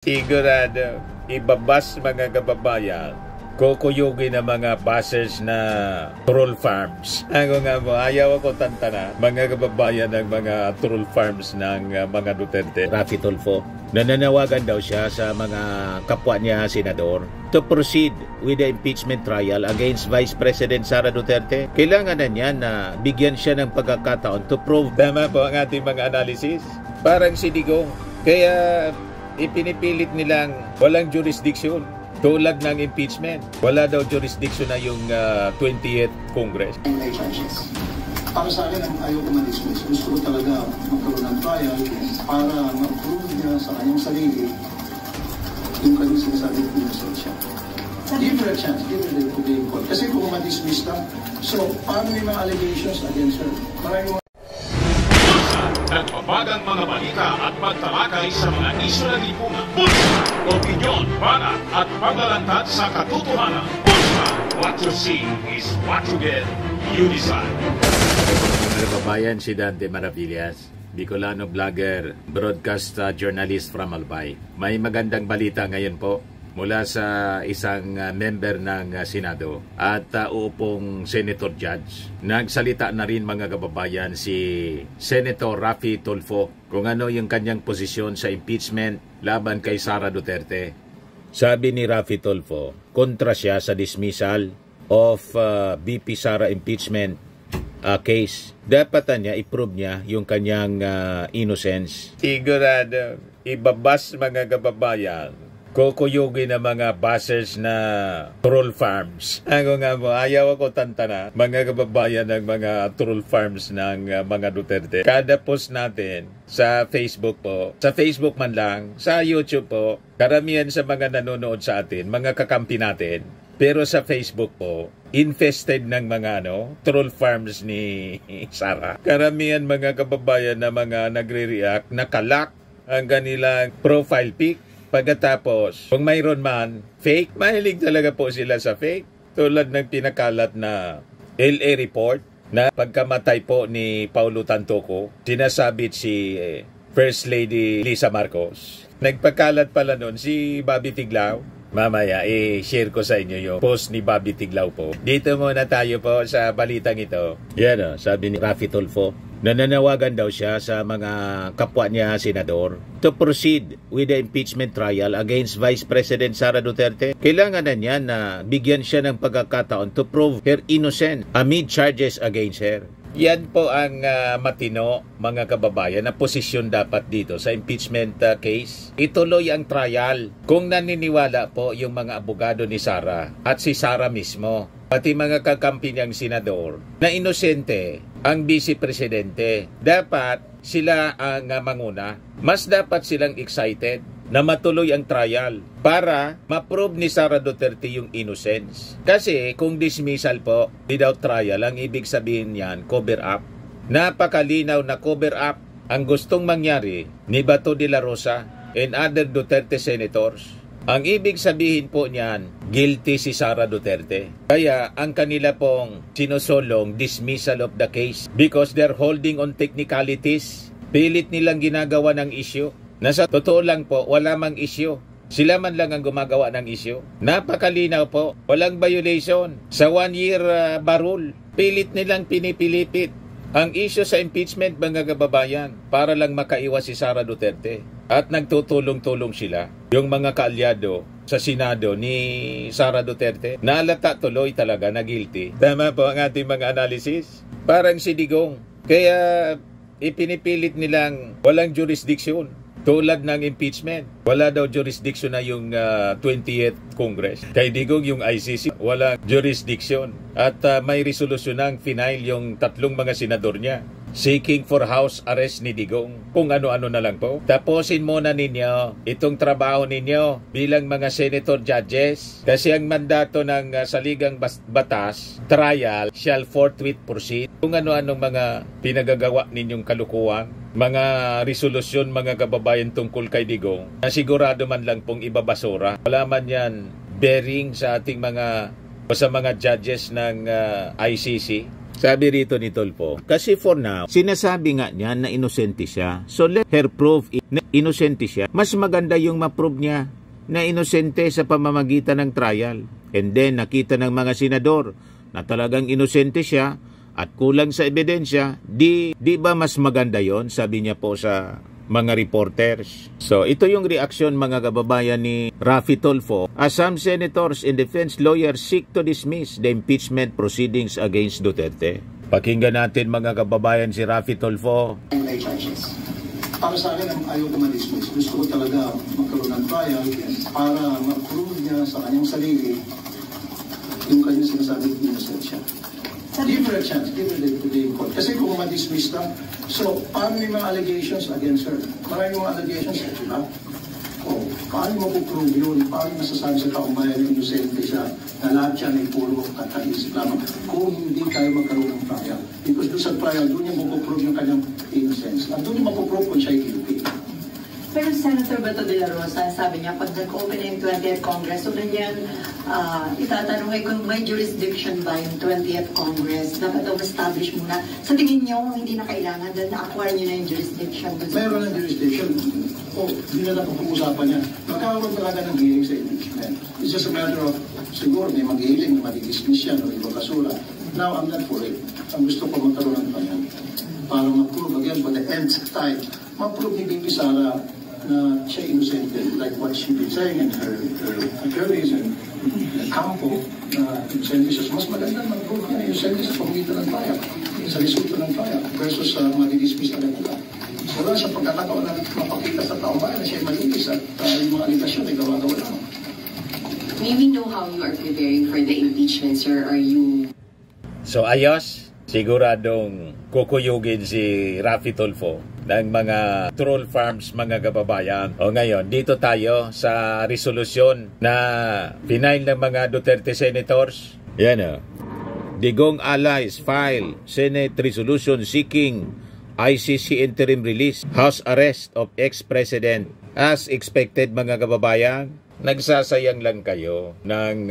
Sigurado, ibabas mga kababayan, kukuyugin ng mga buses na troll farms. Ako nga mo, ayaw ako tantana, mga kababayan ng mga troll farms ng mga Duterte. Rafi Tulfo, nananawagan daw siya sa mga kapwa niya senador to proceed with the impeachment trial against Vice President Sara Duterte. Kailangan na niya na bigyan siya ng pagkakataon to prove. Tama po ang ating mga analysis. Parang si Digong. Kaya ipinipilit nilang walang jurisdiction tulad ng impeachment. Wala daw jurisdiction na yung 20th Congress. Para sa akin, ayaw ko ma-dismiss. Gusto ko talaga magkaroon ng trial para ma-prove niya sa kanyang sarili yung kanyang sinasabi ng innocent siya. Give her a chance, give her the day in court. Kasi kung ma-dismiss lang, so paano may mga allegations against her? Maraming nagpapagang mga balita at pagtalakay sa mga isyu ng lipunan. Pulsa, opinyon, banat at paglalantad sa katotohanan. Pulsa, what you see is what you get. You decide. Mga kababayan, si Dante Maravillas, Bicolano vlogger, broadcast journalist from Albay. May magandang balita ngayon po mula sa isang member ng Senado at uupong Senator Judge. Nagsalita na rin mga kababayan si Senator Rafi Tulfo kung ano yung kanyang posisyon sa impeachment laban kay Sara Duterte. Sabi ni Rafi Tulfo, kontra siya sa dismissal of VP Sara impeachment case. Dapat niya i-prove niya yung kanyang innocence. Sigurado, ibabas mga kababayan, kukuyugin ng mga buses na troll farms. Ako nga mo, ayaw ako tantana, mga kababayan ng mga troll farms ng mga Duterte. Kada post natin sa Facebook po, sa Facebook man lang, sa YouTube po, karamihan sa mga nanonood sa atin, mga kakampi natin, pero sa Facebook po, infested ng mga troll farms ni Sara. Karamihan mga kababayan na mga nagre-react, nakalak ang kanilang profile pic. Pagkatapos, kung mayroon man fake, mahilig talaga po sila sa fake. Tulad ng pinakalat na LA report na pagkamatay po ni Paulo Tantoco, sinasabit si First Lady Lisa Marcos. Nagpakalat pala nun si Bobby Tiglao. Mamaya, share ko sa inyo yung post ni Bobby Tiglao po. Dito muna tayo po sa balitang ito. Yan sabi ni Rafi Tulfo. Nananawagan daw siya sa mga kapwa niya senador to proceed with the impeachment trial against Vice President Sara Duterte. Kailangan na niya na bigyan siya ng pagkakataon to prove her innocence amid charges against her. Yan po ang matino, mga kababayan, na posisyon dapat dito sa impeachment case. Ituloy ang trial kung naniniwala po yung mga abogado ni Sara at si Sara mismo, pati mga kakampi niyang senador, na inosente ang Vice Presidente. Dapat sila ang manguna. Mas dapat silang excited na matuloy ang trial para ma-prove ni Sara Duterte yung innocence. Kasi kung dismissal po without trial, ang ibig sabihin niyan, cover up. Napakalinaw na cover up ang gustong mangyari ni Bato de la Rosa and other Duterte senators. Ang ibig sabihin po niyan, guilty si Sara Duterte. Kaya ang kanila pong sinusulong dismissal of the case because they're holding on technicalities. Pilit nilang ginagawa ng issue. Nasa totoo lang po, wala mang issue. Sila man lang ang gumagawa ng issue. Napakalinaw po, walang violation. Sa 1 year barul, pilit nilang pinipilipit ang issue sa impeachment, mga kababayan, para lang makaiwas si Sara Duterte. At nagtutulong-tulong sila, yung mga kaalyado sa Senado ni Sara Duterte, naalata tuloy talaga na guilty. Tama po ang ating mga analysis. Parang si Digong. Kaya ipinipilit nilang walang jurisdiction. Tulad ng impeachment, wala daw jurisdiction na yung 20th Congress. Kay Digong yung ICC, wala jurisdiction. At may resolusyon ng final yung tatlong mga senador niya seeking for house arrest ni Digong. Kung ano-ano na lang po. Tapusin muna ninyo itong trabaho ninyo bilang mga senator judges. Kasi ang mandato ng saligang batas, trial shall forthwith proceed. Kung ano-anong mga pinagagawa ninyong kalukuhan, mga resolusyon, mga kababayan tungkol kay Digong, na sigurado man lang pong ibabasura. Wala man yan bearing sa ating mga judges ng ICC. Sabi rito ni Tulfo, kasi for now, sinasabi nga niya na inosente siya. So let her prove na inosente siya. Mas maganda yung ma-prove niya na inosente sa pamamagitan ng trial. And then nakita ng mga senador na talagang inosente siya at kulang sa ebidensya, di ba mas maganda yon? Sabi niya po sa mga reporters. So ito yung reaksyon mga kababayan ni Raffy Tulfo as some senators and defense lawyers seek to dismiss the impeachment proceedings against Duterte. Pakinggan natin mga kababayan si Raffy Tulfo. Para sa akin, ayaw ko ma-dismiss. Gusto ko talaga magkaroon ng trial para ma-prove niya sa kanyang sarili yung kanyang sinasabing innocent siya. Give her a chance, give her the court. Kasi kung ma-dismiss lang, so paano yung mga allegations against her? Maraming mga allegations, di ba? O, paano mo po-prove yun? Paano masasabi sa taong bayan na inosente siya na lahat siya ay puro kataisip lamang kung hindi tayo magkaroon ng trial? Because doon sa trial, doon niya mo-prove yung kanyang innocence. At doon niya mo-prove kung siya ay guilty. Pero Senator Bato de la Rosa, sabi niya, pag nag-open yung 20th Congress, so ganyan, itatanong ay kung may jurisdiction ba yung 20th Congress, dapat daw establish muna. Sa tingin niyo, hindi na kailangan, dahil na-acquire niyo na yung jurisdiction. Mayroon ng jurisdiction. Hindi na napag-uusapan niya. Magkakaroon talaga ng hearing sa impeachment. It's just a matter of, siguro may mag-hearing, may mag-dismiss yan, o iba kasura. Now, I'm not for it. Ang gusto ko magkaroon ng panyan. Para ma-prove again, for the nth time, ma-prove ni Bibi Sara na siya innocent, like what she been saying and her attorneys and Campo na innocent siya. Mas maganda mag-prove niya innocent sa pamagitan ng trial, sa resulta ng trial versus mag-dismiss agad nila. Wala sa pagkakataon na mapakita sa taong bayan na siya malinis at yung mga aligasyon ay gawa-gawa lang. May we know how you are preparing for the impeachment, sir? Are you... So ayos, siguradong kukuyugin si Raffy Tulfo ng mga troll farms mga kababayan. O ngayon, dito tayo sa resolusyon na final ng mga Duterte senators. Yan o. Digong allies file Senate resolution seeking ICC interim release, House arrest of ex-president. As expected mga kababayan, nagsasayang lang kayo ng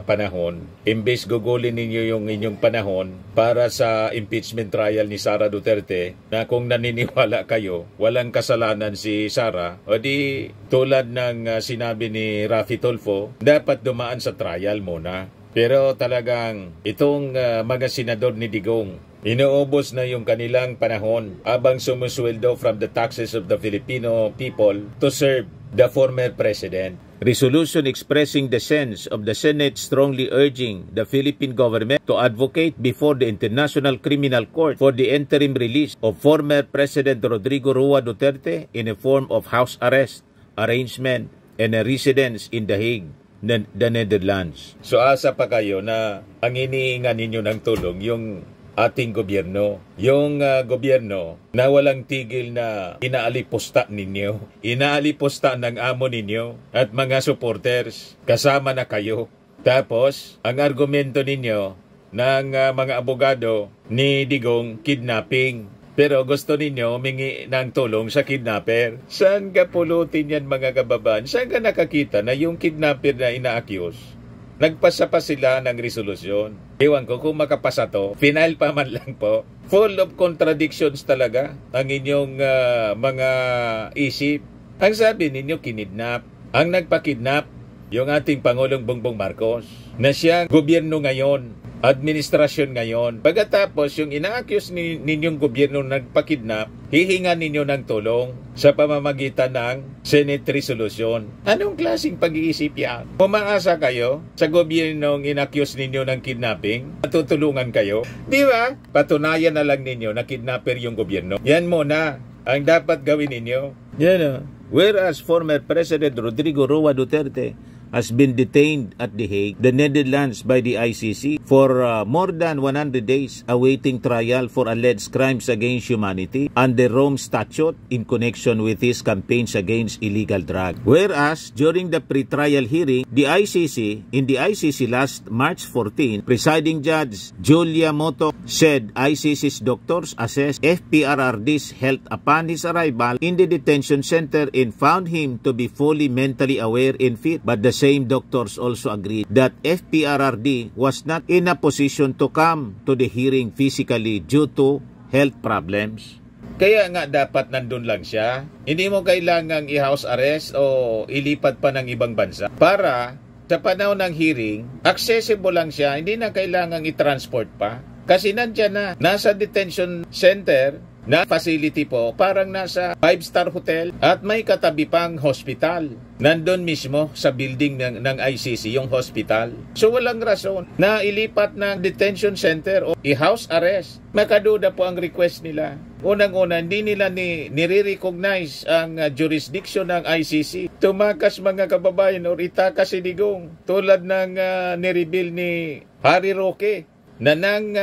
panahon. Imbes gugulin ninyo yung inyong panahon para sa impeachment trial ni Sara Duterte na kung naniniwala kayo, walang kasalanan si Sara, o di tulad ng sinabi ni Raffy Tulfo, dapat dumaan sa trial muna. Pero talagang itong mga senador ni Digong, inuubos na yung kanilang panahon abang sumusweldo from the taxes of the Filipino people to serve the former president. Resolution expressing the sense of the Senate strongly urging the Philippine government to advocate before the International Criminal Court for the interim release of former President Rodrigo Roa Duterte in a form of house arrest, arrangement, and a residence in The Hague, the Netherlands. So asa pa kayo na ang iniingan ninyo ng tulong yung ating gobyerno. Yung gobyerno na walang tigil na inaalipusta ninyo. Inaalipusta ng amo ninyo at mga supporters. Kasama na kayo. Tapos, ang argumento ninyo ng mga abogado ni Digong, kidnapping. Pero gusto ninyo humingi ng tulong sa kidnapper. Saan ka pulutin yan mga kababayan? Saan ka nakakita na yung kidnapper na ina-accuse? Nagpasa pa sila ng resolusyon. Ewan ko kung makapasa to. Final pa man lang po. Full of contradictions talaga ang inyong mga isip. Ang sabi ninyo kinidnap. Ang nagpakidnap, yung ating Pangulong Bongbong Marcos, na siyang gobyerno ngayon, administrasyon ngayon. Pagkatapos, yung ina-accuse ninyong gobyerno nagpakidnap, hihingan ninyo ng tulong sa pamamagitan ng Senate resolution. Anong klaseng pag-iisip yan? Umaasa kayo sa gobyernong in-accuse ninyo ng kidnapping? Matutulungan kayo? Di ba? Patunayan na lang ninyo na kidnapper yung gobyerno. Yan muna ang dapat gawin ninyo. Yan o. Whereas former President Rodrigo Roa Duterte has been detained at The Hague, the Netherlands, by the ICC for more than 100 days awaiting trial for alleged crimes against humanity under Rome Statute in connection with his campaigns against illegal drugs. Whereas, during the pre-trial hearing, in the ICC last March 14, presiding judge Julia Moto said ICC's doctors assessed FPRRD's health upon his arrival in the detention center and found him to be fully mentally aware and fit, but the same doctors also agreed that FPRRD was not in a position to come to the hearing physically due to health problems. Kaya nga dapat nandun lang siya. Hindi mo kailangang i-house arrest o ilipat pa ng ibang bansa para sa panahon ng hearing, accessible lang siya, hindi na kailangang i-transport pa. Kasi nandyan na, nasa detention center na facility po, parang nasa 5-star hotel at may katabi pang hospital. Nandun mismo sa building ng ICC, yung hospital. So walang rason na ilipat ng detention center o i-house arrest. Makaduda po ang request nila. Unang-una, hindi nila nire-recognize ang jurisdiction ng ICC. Tumakas mga kababayan o itakas si Digong tulad ng nireveal ni Harry Roque na nang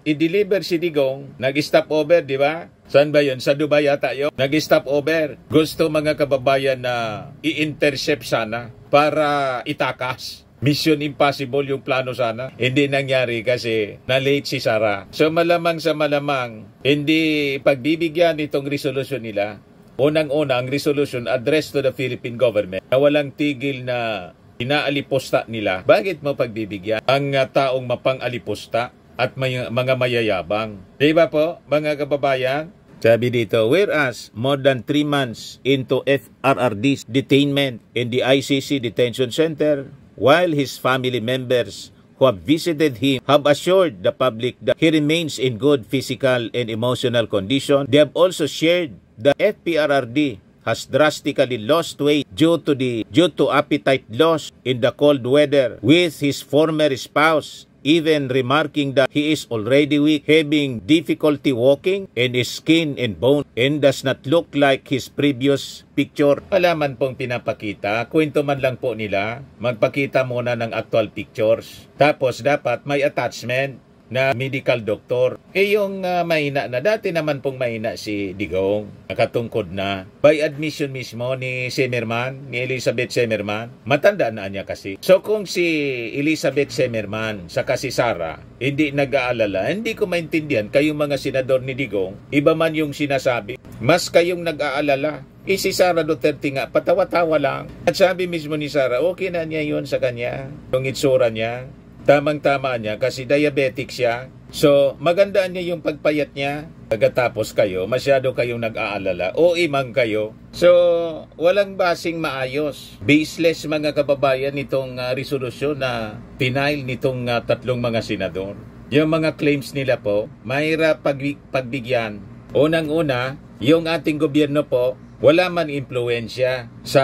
i-deliver si Digong, nag-stop over, di ba? Saan ba yun? Sa Dubai yata yun. Nag-stop over. Gusto mga kababayan na i-intercept sana para itakas. Mission impossible yung plano sana. Hindi nangyari kasi na-late si Sara. So malamang sa malamang, hindi pagbibigyan itong resolusyon nila. Unang-una, ang resolution addressed to the Philippine government na walang tigil na inaalipusta nila. Bakit mo pagbibigyan ang taong mapang-alipusta at mga mayayabang? Diba po, mga kababayan? Sabi dito, whereas more than 3 months into FRRD's detainment in the ICC detention center, while his family members who have visited him have assured the public that he remains in good physical and emotional condition, they have also shared the FPRRD has drastically lost weight due to appetite loss in the cold weather with his former spouse, even remarking that he is already weak, having difficulty walking, and is skin and bone, and does not look like his previous picture. Wala man pong pinapakita, kwento man lang po nila, magpakita muna ng actual pictures. Tapos dapat may attachment na medical doctor. Yung mahina na, dati naman pong mahina si Digong, nakatungkod na. By admission mismo ni Semerman, ni Elizabeth Semerman, matanda na niya kasi. So kung si Elizabeth Semerman, saka si Sara, hindi nag-aalala, hindi ko maintindihan, kayong mga senador ni Digong, iba man yung sinasabi, mas kayong nag-aalala. Si Sara Duterte nga, patawa-tawa lang. At sabi mismo ni Sara, okay na niya yun sa kanya, yung itsura niya. Tamang-tama niya kasi diabetic siya. So, magandaan niya yung pagpayat niya. Pagkatapos kayo, masyado kayong nag-aalala. O imang kayo. So, walang basing maayos. Baseless mga kababayan nitong resolusyon na pinail nitong tatlong mga senador. Yung mga claims nila po, mahirap pagbigyan. Unang-una, yung ating gobyerno po, wala man impluensya sa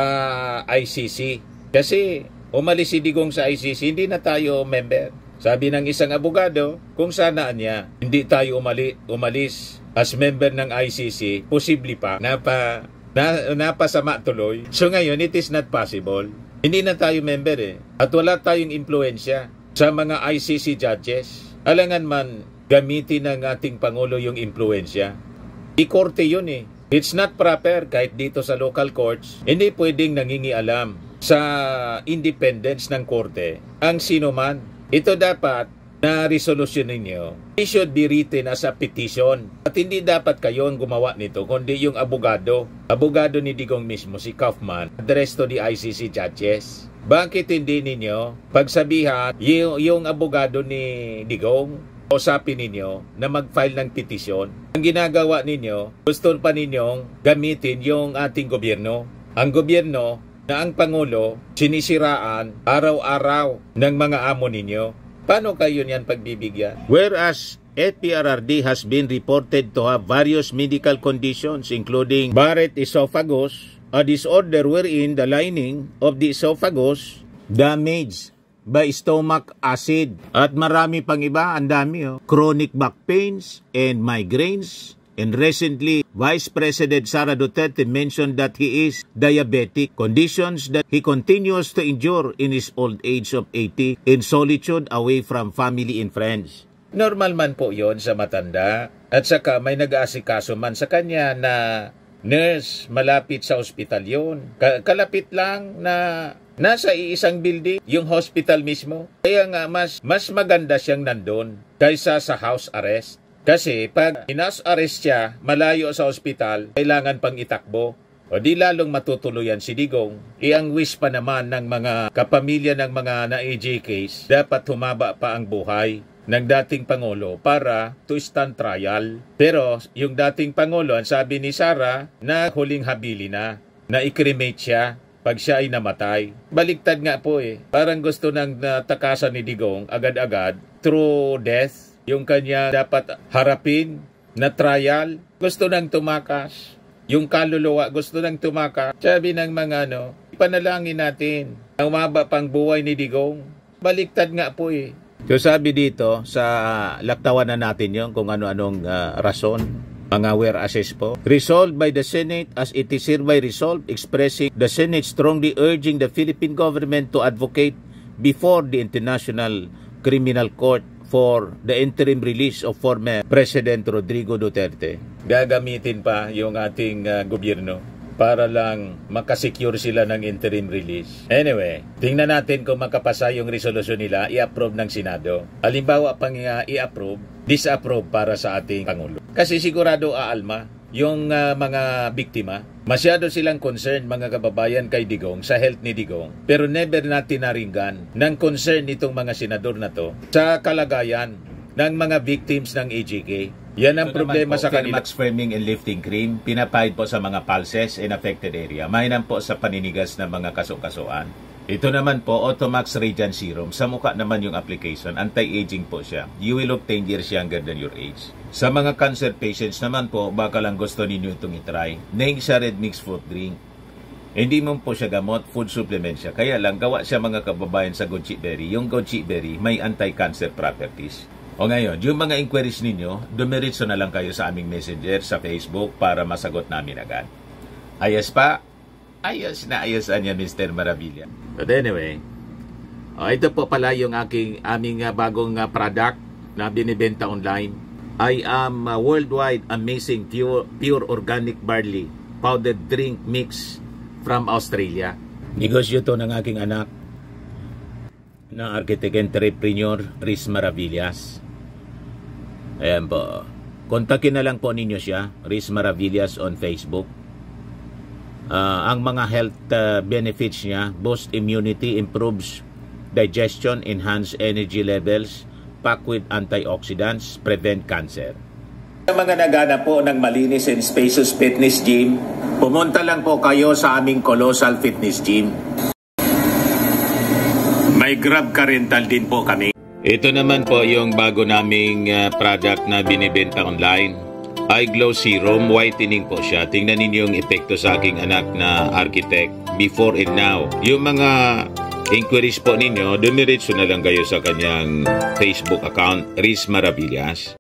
ICC. Kasi umalis si Digong sa ICC, hindi na tayo member. Sabi ng isang abogado, kung sanaan niya, hindi tayo umalis as member ng ICC, posible pa, napasama tuloy. So ngayon, it is not possible. Hindi na tayo member At wala tayong impluensya sa mga ICC judges. Alangan man, gamitin ng ating Pangulo yung impluensya. Ikorte yun It's not proper kahit dito sa local courts. Hindi pwedeng nangingialam sa independence ng korte ang sino man. Ito dapat na resolusyon ninyo, it should be written as a petition. At hindi dapat kayo ang gumawa nito, kundi yung abogado ni Digong mismo, si Kaufman, address to the ICC judges. Bakit hindi ninyo pagsabihan yung abogado ni Digong, usapin ninyo na mag-file ng petisyon? Ang ginagawa ninyo, gusto pa ninyong gamitin yung ating gobyerno. Ang gobyerno na ang Pangulo sinisiraan araw-araw ng mga amo ninyo. Paano kayo niyan pagbibigyan? Whereas FPRRD has been reported to have various medical conditions including Barrett esophagus, a disorder wherein the lining of the esophagus damaged by stomach acid. At marami pang iba, ang dami chronic back pains and migraines. And recently, Vice President Sara Duterte mentioned that he is diabetic, conditions that he continues to endure in his old age of 80 in solitude away from family and friends. Normal man po yon sa matanda. At saka may nag-aasikaso man sa kanya na nurse malapit sa ospital yun. Kalapit lang na nasa iisang building, yung hospital mismo. Kaya nga mas maganda siyang nandun kaysa sa house arrest. Kasi pag inas-arrest siya, malayo sa ospital, kailangan pang itakbo. O di lalong matutuluyan si Digong. Ang wish pa naman ng mga kapamilya ng mga na-AJ case, dapat humaba pa ang buhay ng dating Pangulo para to stand trial. Pero yung dating Pangulo, ang sabi ni Sara, na huling habili na i-cremate siya pag siya ay namatay. Baliktad nga po eh. Parang gusto nang takasan ni Digong agad-agad through death. Yung kanya dapat harapin na trial, gusto nang tumakas. Yung kaluluwa gusto nang tumakas. Sabi ng mga ipanalangin natin ang umaba pang buhay ni Digong. Baliktad nga po eh. So sabi dito sa laktawan na natin yon kung ano-anong rason, mga whereases po. Resolved by the Senate as it is hereby resolved, expressing the Senate strongly urging the Philippine government to advocate before the International Criminal Court for the interim release of former President Rodrigo Duterte. Gagamitin pa yung ating gobyerno para lang makasecure sila ng interim release. Anyway, tingnan natin kung makapasa yung resolusyon nila, i-approve ng Senado. Halimbawa pang i-approve, disapprove para sa ating Pangulo. Kasi sigurado aalma yung mga biktima. Masyado silang concerned, mga kababayan, kay Digong, sa health ni Digong. Pero never natin naringgan ng concern nitong mga senador na to sa kalagayan ng mga victims ng AJK. Yan ang problema sa kanila. Max framing and lifting cream, pinapahid po sa mga pulses in affected area. Mainam po sa paninigas ng mga kaso-kasuan. Ito naman po, Automax Radiant Serum. Sa mukha naman yung application, anti-aging po siya. You will look 10 years younger than your age. Sa mga cancer patients naman po, baka lang gusto ninyo itong itry. Naing siya red mixed fruit drink. Hindi mo po siya gamot, food supplement siya. Kaya lang, gawa siya mga kababayan sa goji berry. Yung goji berry may anti-cancer properties. O ngayon, yung mga inquiries ninyo, dumiritso na lang kayo sa aming messenger sa Facebook para masagot namin agad. Ayos pa? Ayos na ayos niya, Mr. Maravilla. But anyway, ito po pala yung aming bagong product na binibenta online. I am worldwide amazing pure organic barley powdered drink mix from Australia. Negosyo to ng aking anak na architect entrepreneur Riz Maravillas. Ayan po. Kontakin na lang po ninyo siya, Riz Maravillas on Facebook. Ang mga health benefits niya, boost immunity, improves digestion, enhance energy levels, packed with antioxidants, prevent cancer. Sa mga naghanap po ng malinis and spacious fitness gym, pumunta lang po kayo sa aming Colossal Fitness Gym. May Grab car rental din po kami. Ito naman po yung bago naming product na binibenta online. Eye Glow Serum, whitening po siya. Tingnan ninyo yung epekto sa aking anak na architect before and now. Yung mga inquiries po ninyo, dumiretso na lang kayo sa kanyang Facebook account, Riz Maravillas.